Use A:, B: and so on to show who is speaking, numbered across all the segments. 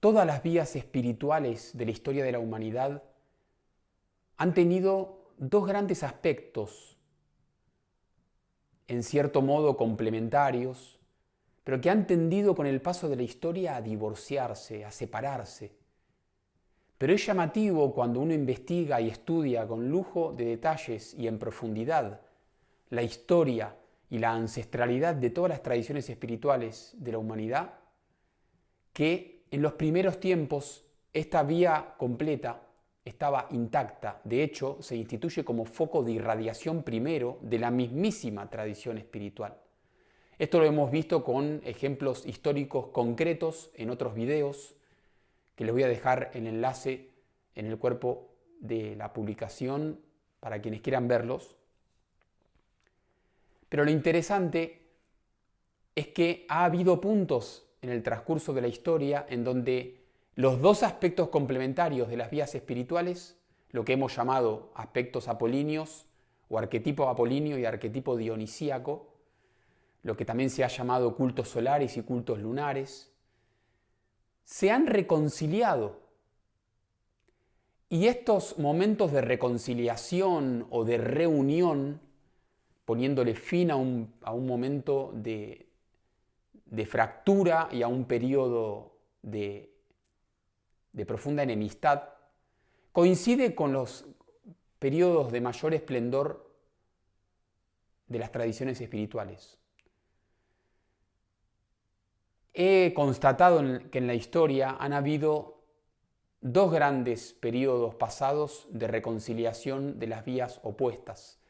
A: todas las vías espirituales de la historia de la humanidad han tenido dos grandes aspectos, en cierto modo complementarios, pero que han tendido con el paso de la historia a divorciarse, a separarse. Pero es llamativo cuando uno investiga y estudia con lujo de detalles y en profundidad la historia y la ancestralidad de todas las tradiciones espirituales de la humanidad, que en los primeros tiempos esta vía completa estaba intacta. De hecho, se instituye como foco de irradiación primero de la mismísima tradición espiritual. Esto lo hemos visto con ejemplos históricos concretos en otros videos, que les voy a dejar el enlace en el cuerpo de la publicación para quienes quieran verlos. Pero lo interesante es que ha habido puntos en el transcurso de la historia en donde los dos aspectos complementarios de las vías espirituales, lo que hemos llamado aspectos apolíneos o arquetipo apolíneo y arquetipo dionisíaco, lo que también se ha llamado cultos solares y cultos lunares, se han reconciliado. Y estos momentos de reconciliación o de reunión, poniéndole fin a un momento de fractura y a un periodo de profunda enemistad, coincide con los periodos de mayor esplendor de las tradiciones espirituales. He constatado que en la historia han habido dos grandes periodos pasados de reconciliación de las vías opuestas.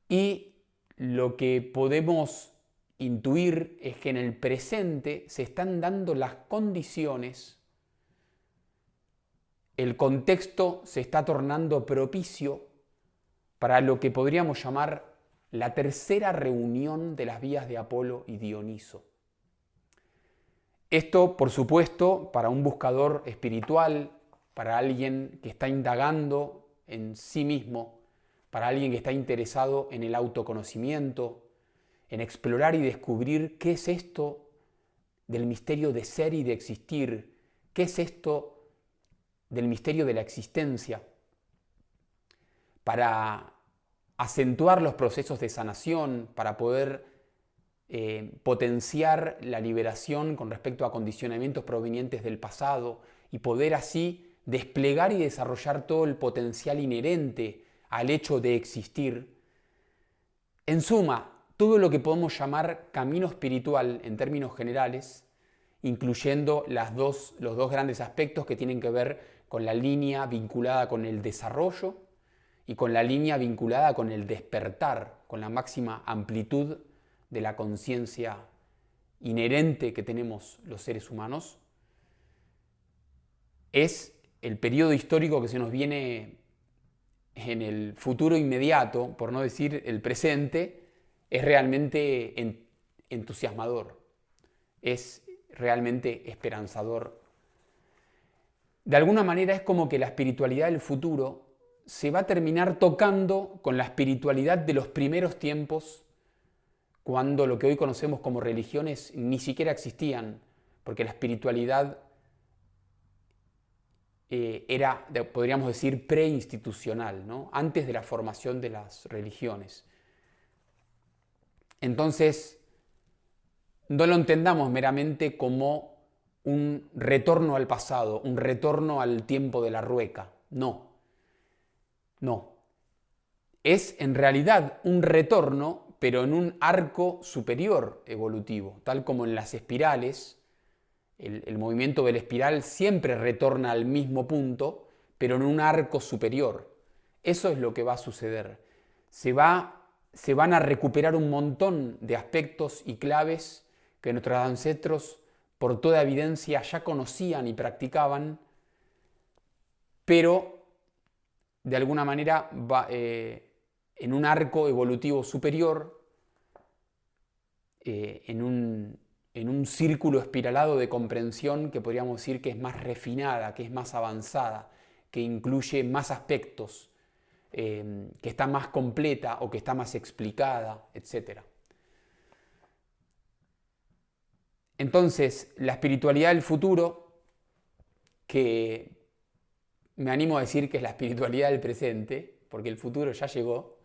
A: Y lo que podemos intuir es que en el presente se están dando las condiciones, el contexto se está tornando propicio para lo que podríamos llamar la tercera reunión de las vías de Apolo y Dioniso. Esto, por supuesto, para un buscador espiritual, para alguien que está indagando en sí mismo, para alguien que está interesado en el autoconocimiento, en explorar y descubrir qué es esto del misterio de ser y de existir, qué es esto del misterio de la existencia, para acentuar los procesos de sanación, para poder potenciar la liberación con respecto a condicionamientos provenientes del pasado y poder así desplegar y desarrollar todo el potencial inherente al hecho de existir. En suma, todo lo que podemos llamar camino espiritual en términos generales, incluyendo los dos grandes aspectos que tienen que ver con la línea vinculada con el desarrollo y con la línea vinculada con el despertar, con la máxima amplitud de la conciencia inherente que tenemos los seres humanos, es el periodo histórico que se nos viene en el futuro inmediato, por no decir el presente, es realmente entusiasmador, es realmente esperanzador. De alguna manera es como que la espiritualidad del futuro se va a terminar tocando con la espiritualidad de los primeros tiempos, cuando lo que hoy conocemos como religiones ni siquiera existían, porque la espiritualidad era, podríamos decir, preinstitucional, ¿no? Antes de la formación de las religiones. Entonces, no lo entendamos meramente como un retorno al pasado, un retorno al tiempo de la rueca. No. Es en realidad un retorno, pero en un arco superior evolutivo, tal como en las espirales. El movimiento de la espiral siempre retorna al mismo punto, pero en un arco superior. Eso es lo que va a suceder. Se van a recuperar un montón de aspectos y claves que nuestros ancestros, por toda evidencia, ya conocían y practicaban, pero de alguna manera en un arco evolutivo superior, en un círculo espiralado de comprensión que podríamos decir que es más refinada, que es más avanzada, que incluye más aspectos, que está más completa o que está más explicada, etc. Entonces, la espiritualidad del futuro que me animo a decir que es la espiritualidad del presente, porque el futuro ya llegó,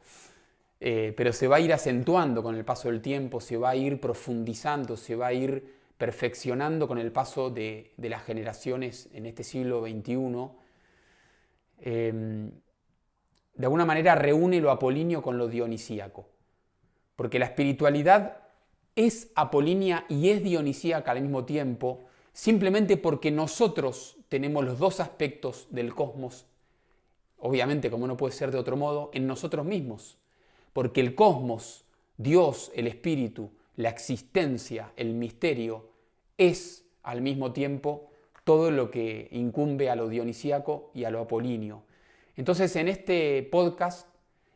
A: pero se va a ir acentuando con el paso del tiempo, se va a ir profundizando, se va a ir perfeccionando con el paso de las generaciones en este siglo XXI. De alguna manera reúne lo apolíneo con lo dionisíaco, porque la espiritualidad es apolínea y es dionisíaca al mismo tiempo, simplemente porque nosotros tenemos los dos aspectos del cosmos, obviamente como no puede ser de otro modo, en nosotros mismos, porque el cosmos, Dios, el espíritu, la existencia, el misterio, es al mismo tiempo todo lo que incumbe a lo dionisíaco y a lo apolíneo. Entonces, en este podcast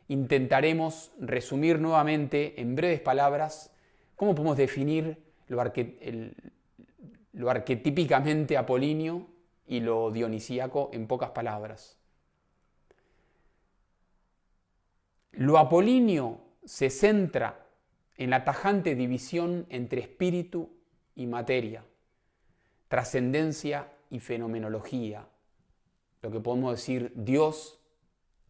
A: intentaremos resumir nuevamente en breves palabras cómo podemos definir lo arquetípicamente apolíneo y lo dionisíaco en pocas palabras. Lo apolíneo se centra en la tajante división entre espíritu y materia, trascendencia y fenomenología, lo que podemos decir Dios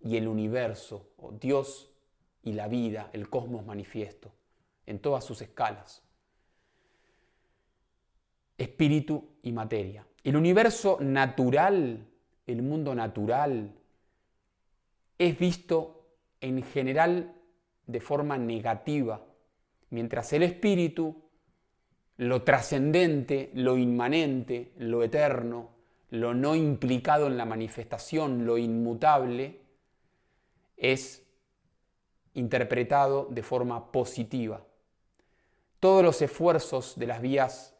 A: y el universo, o Dios y la vida, el cosmos manifiesto, en todas sus escalas. Espíritu y materia. El universo natural, el mundo natural, es visto en general de forma negativa, mientras el espíritu, lo trascendente, lo inmanente, lo eterno, lo no implicado en la manifestación, lo inmutable, es interpretado de forma positiva. Todos los esfuerzos de las vías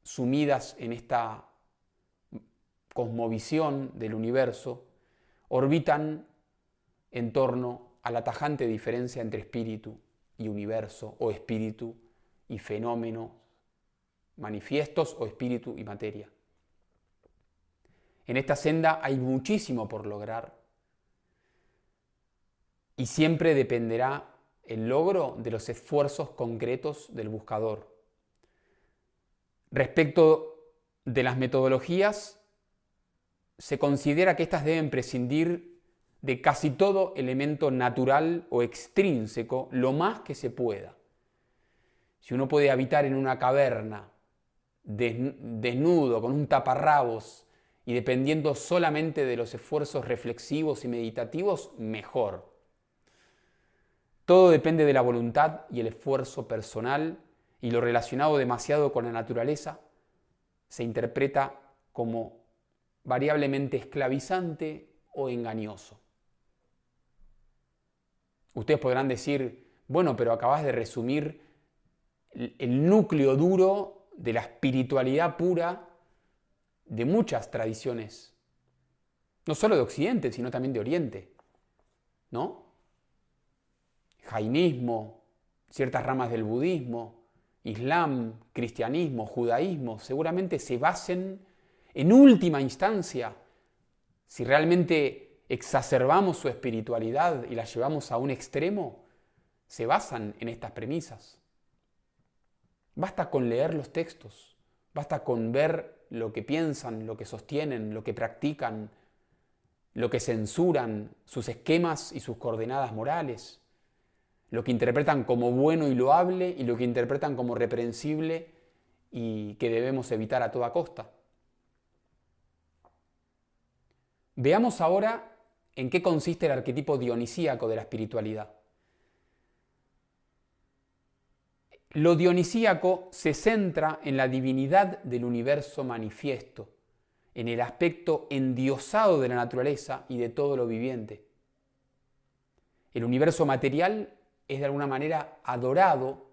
A: sumidas en esta cosmovisión del universo orbitan en torno a la tajante diferencia entre espíritu y universo, o espíritu y fenómenos manifiestos, o espíritu y materia. En esta senda hay muchísimo por lograr y siempre dependerá el logro de los esfuerzos concretos del buscador. Respecto de las metodologías, se considera que éstas deben prescindir de casi todo elemento natural o extrínseco lo más que se pueda. Si uno puede habitar en una caverna desnudo, con un taparrabos y dependiendo solamente de los esfuerzos reflexivos y meditativos, mejor. Todo depende de la voluntad y el esfuerzo personal, y lo relacionado demasiado con la naturaleza se interpreta como variablemente esclavizante o engañoso. Ustedes podrán decir, bueno, pero acabas de resumir el núcleo duro de la espiritualidad pura de muchas tradiciones, no solo de Occidente, sino también de Oriente, ¿no? Jainismo, ciertas ramas del budismo, islam, cristianismo, judaísmo, seguramente se basen en última instancia, si realmente exacerbamos su espiritualidad y la llevamos a un extremo, se basan en estas premisas. Basta con leer los textos, basta con ver lo que piensan, lo que sostienen, lo que practican, lo que censuran, sus esquemas y sus coordenadas morales, lo que interpretan como bueno y loable y lo que interpretan como reprensible y que debemos evitar a toda costa. Veamos ahora en qué consiste el arquetipo dionisíaco de la espiritualidad. Lo dionisíaco se centra en la divinidad del universo manifiesto, en el aspecto endiosado de la naturaleza y de todo lo viviente. El universo material es de alguna manera adorado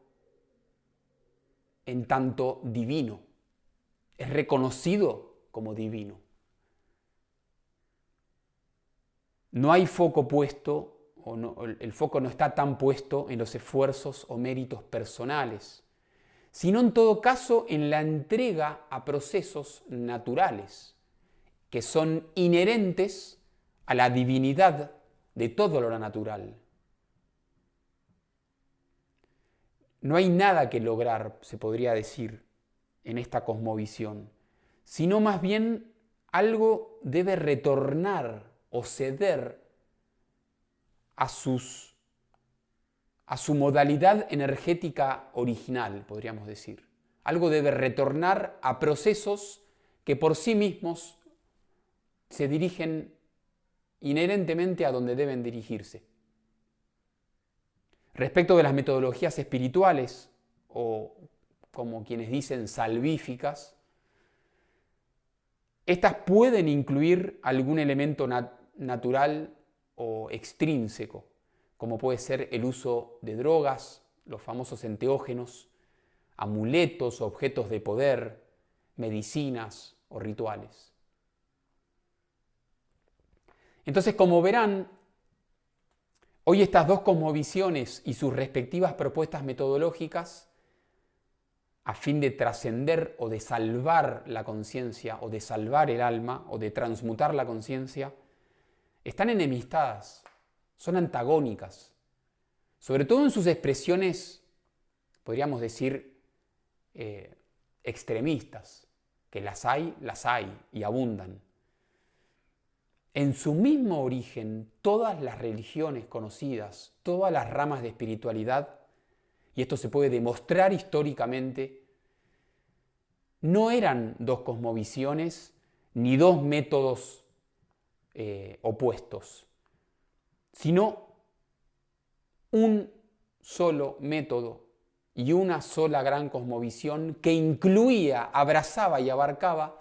A: en tanto divino, es reconocido como divino. No hay foco puesto, el foco no está tan puesto en los esfuerzos o méritos personales, sino en todo caso en la entrega a procesos naturales, que son inherentes a la divinidad de todo lo natural. No hay nada que lograr, se podría decir, en esta cosmovisión, sino más bien algo debe retornar o ceder a su modalidad energética original, podríamos decir. Algo debe retornar a procesos que por sí mismos se dirigen inherentemente a donde deben dirigirse. Respecto de las metodologías espirituales, o como quienes dicen salvíficas, estas pueden incluir algún elemento natural o extrínseco, como puede ser el uso de drogas, los famosos enteógenos, amuletos, objetos de poder, medicinas o rituales. Entonces, como verán, hoy estas dos cosmovisiones y sus respectivas propuestas metodológicas, a fin de trascender o de salvar la conciencia, o de salvar el alma, o de transmutar la conciencia, están enemistadas, son antagónicas, sobre todo en sus expresiones, podríamos decir, extremistas, que las hay y abundan. En su mismo origen, todas las religiones conocidas, todas las ramas de espiritualidad, y esto se puede demostrar históricamente, no eran dos cosmovisiones ni dos métodos opuestos, sino un solo método y una sola gran cosmovisión que incluía, abrazaba y abarcaba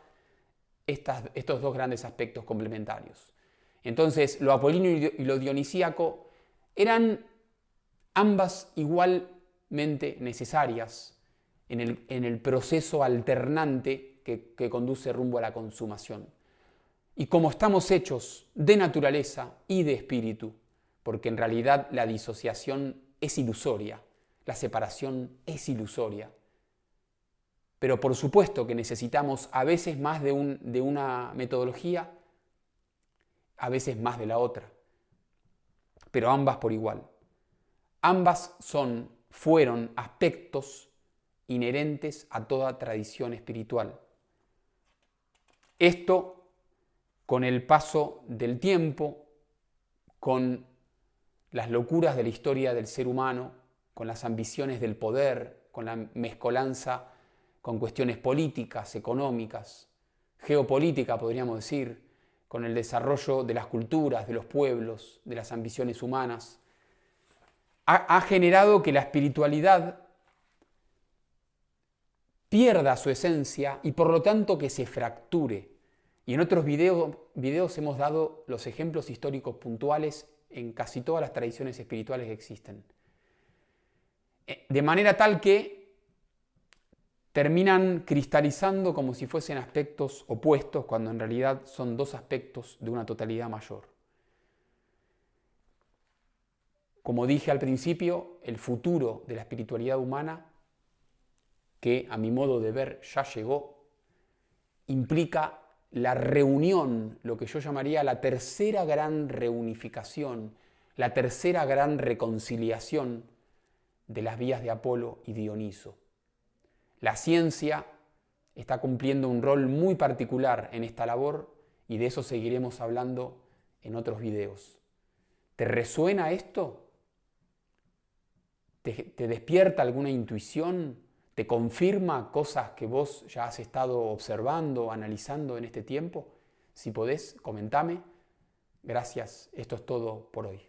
A: estos dos grandes aspectos complementarios. Entonces, lo apolíneo y lo dionisíaco eran ambas igualmente necesarias en el proceso alternante que conduce rumbo a la consumación. Y como estamos hechos de naturaleza y de espíritu, porque en realidad la disociación es ilusoria, la separación es ilusoria, pero por supuesto que necesitamos a veces más de una metodología, a veces más de la otra, pero ambas por igual. Ambas fueron aspectos inherentes a toda tradición espiritual. Esto, con el paso del tiempo, con las locuras de la historia del ser humano, con las ambiciones del poder, con la mezcolanza con cuestiones políticas, económicas, geopolítica, podríamos decir, con el desarrollo de las culturas, de los pueblos, de las ambiciones humanas, ha generado que la espiritualidad pierda su esencia y por lo tanto que se fracture. Y en otros videos hemos dado los ejemplos históricos puntuales en casi todas las tradiciones espirituales que existen. De manera tal que terminan cristalizando como si fuesen aspectos opuestos, cuando en realidad son dos aspectos de una totalidad mayor. Como dije al principio, el futuro de la espiritualidad humana, que a mi modo de ver ya llegó, implica la reunión, lo que yo llamaría la tercera gran reunificación, la tercera gran reconciliación de las vías de Apolo y Dioniso. La ciencia está cumpliendo un rol muy particular en esta labor y de eso seguiremos hablando en otros videos. ¿Te resuena esto? ¿Te despierta alguna intuición? ¿Te confirma cosas que vos ya has estado observando, analizando en este tiempo? Si podés, comentame. Gracias. Esto es todo por hoy.